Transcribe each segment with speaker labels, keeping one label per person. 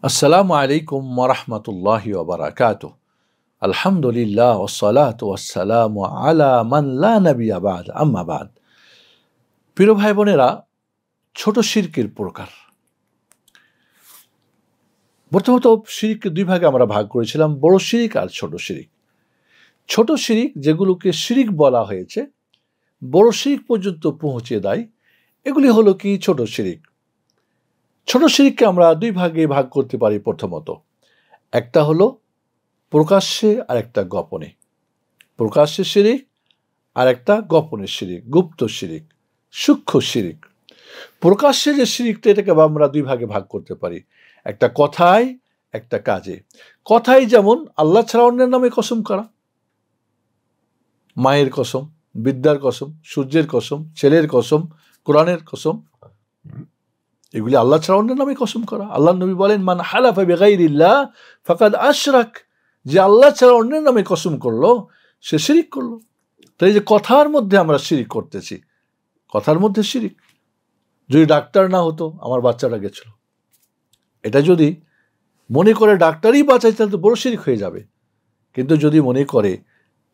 Speaker 1: আসসালামু আলাইকুম ওয়া রাহমাতুল্লাহি ওয়া বারাকাতুহু। আলহামদুলিল্লাহ ওয়াসসালাতু ওয়াসসালামু আলা মান লা নাবিয়্যা বা'দ, আম্মা বা'দ। প্রিয় ভাই বোনেরা, ছোট শিরকের প্রকার। প্রথমত শিরককে দুই ভাগে আমরা ভাগ করেছিলাম, বড় শিরক আর ছোট শিরক। ছোট শিরক যেগুলোকে শিরক বলা হয়েছে, বড় শিরক পর্যন্ত পৌঁছে দেয়, এগুলি হলো কি ছোট শিরক। ছোট শিরককে আমরা দুই ভাগে ভাগ করতে পারি। প্রথমত একটা হলো প্রকাশ্যে আর একটা গোপনে। প্রকাশ্যে শিরক আর একটা গোপনে শিরক, গুপ্ত শিরক, সূক্ষ্ম শিরক। প্রকাশ্যে যে শিরকটা, এটাকে আমরা দুই ভাগে ভাগ করতে পারি, একটা কথায় একটা কাজে। কথায় যেমন আল্লাহ ছাড়া অন্যের নামে কসম করা, মায়ের কসম, বিদ্যার কসম, সূর্যের কসম, ছেলের কসম, কোরআনের কসম, এগুলি আল্লাহ ছাড়া অন্যের নামে কসম করা। আল্লাহ নবী বলেন, মান হালাফা বিগাইরিল্লাহ ফাকাদ আশরাক, যে আল্লাহ ছাড়া অন্যের নামে কসম করলো সে শিরিক করলো। তাই যে কথার মধ্যে আমরা শিরিক করতেছি, কথার মধ্যে শিরিক। যদি ডাক্তার না হতো, আমার বাচ্চাটা গেছিল, এটা যদি মনে করে ডাক্তারই বাঁচাই, তাহলে তো বড় শিরিক হয়ে যাবে। কিন্তু যদি মনে করে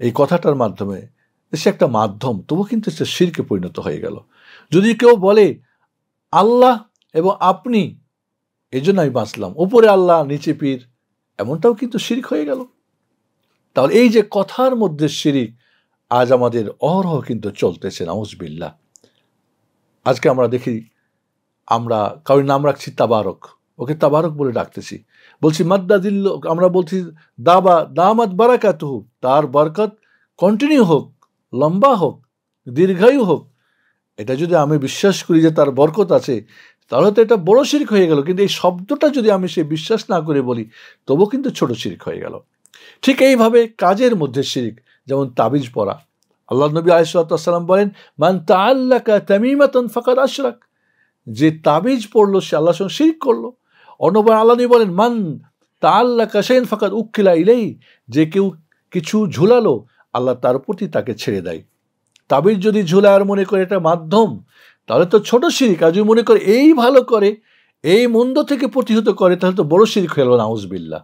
Speaker 1: এই কথাটার মাধ্যমে সে একটা মাধ্যম, তবু কিন্তু সে শিরকে পরিণত হয়ে গেল। যদি কেউ বলে আল্লাহ এবং আপনি, এই জন্য আমি বাঁচলাম, উপরে আল্লাহ নিচে পীর, এমনটাও কিন্তু শিরিক হয়ে গেল। তাহলে এই যে কথার মধ্যে শিরিক আজ আমাদের অহরহ কিন্তু চলতেছে, নাউজুবিল্লাহ। আজকে আমরা দেখি, আমরা কারোর নাম রাখছি তাবারক, ওকে তাবারক বলে ডাকতেছি, বলছি মাদ্দাদিল্ল, আমরা বলছি দামাত বারাকাতুহু, তার বরকত কন্টিনিউ হোক, লম্বা হোক, দীর্ঘায়ু হোক। এটা যদি আমি বিশ্বাস করি যে তার বরকত আছে, তাহলে তো এটা বড় শিরক হয়ে গেল। কিন্তু এই শব্দটা যদি আমি সে বিশ্বাস না করে বলি, তবু কিন্তু ছোট শিরক হয়ে গেল। ঠিক এইভাবে কাজের মধ্যে শিরক, যেমন তাবিজ পরা। আল্লাহ নবী আলাইহিস সালাম বলেন, মান তাআল্লাকা তামিমাতান ফাকাদ আশরাক, যে তাবিজ পড়লো সে আল্লাহর সঙ্গে শিরক করলো। অন্যবার আল্লাহ নবী বলেন, মান তাআল্লাকা শাইআন ফাকাদ উকিলা ইলাইহি, যে কেউ কিছু ঝুলালো, আল্লাহ তার প্রতি তাকে ছেড়ে দেয়। তাবিজ যদি ঝুলায় আর মনে করে এটা মাধ্যম, তাহলে তো ছোট শিরক। আর যদি মনে করে এই ভালো করে, এই মন্দ থেকে প্রতিহত করে, তাহলে তো বড় শিরক হয়ে গেল, নাউজুবিল্লাহ।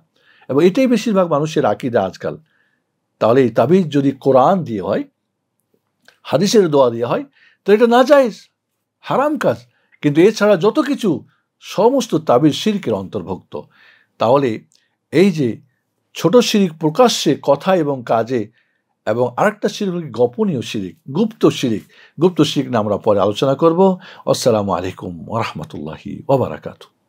Speaker 1: এবং এটাই বেশিরভাগ মানুষের আকীদা আজকাল। তাহলে এই তাবিজ যদি কোরআন দিয়ে হয়, হাদিসের দোয়া দিয়ে হয়, তো এটা নাজায়েজ, হারাম কাজ। কিন্তু এছাড়া যত কিছু, সমস্ত তাবিজ শিরকের অন্তর্ভুক্ত। তাহলে এই যে ছোট শিরক প্রকাশ্যে কথা এবং কাজে, এবং আরেকটা শিরক হল গোপনীয় শিরক, গুপ্ত শিরক। গুপ্ত শিরক নিয়ে আমরা পরে আলোচনা করব। আসসালামু আলাইকুম ওয়া রাহমাতুল্লাহি ওয়া বারাকাতুহু।